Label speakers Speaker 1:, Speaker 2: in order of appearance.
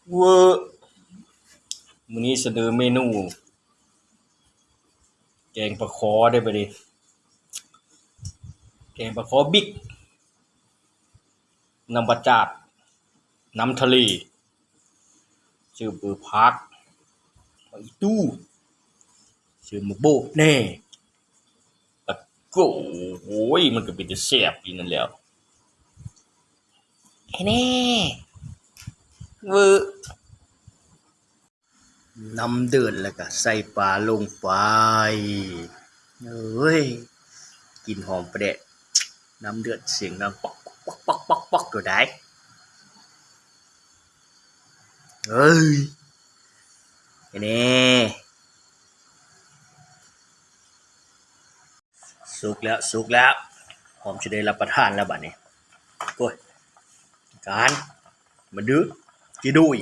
Speaker 1: เวอร์มื้อนี้เสนอเมนูแกงปลาขอได้บ่ดิแกงปลาขอบิ๊กน้ำปลาจาดน้ำทะเลชื่อเบอร์พักไปตู้ชื่อหมกโบกแน่ตะโกโอ้ยมันก็เป็นตาแซ่บอีนั่นแหล้วไอ้แน่เวอร์น้ำเดือดแล้วก็ใส่ปลาลงไปเอ้ยกลิ่นหอมประเดะน้ำเดือดเสียงดังป๊อกป๊อกป๊อกป๊อกป๊อกตัวใดเอ้ยไอ้แน่สุกแล้วหอมจะได้รับประทานแล้วบัดนี้โอ้ยการมาดื้อจิดุย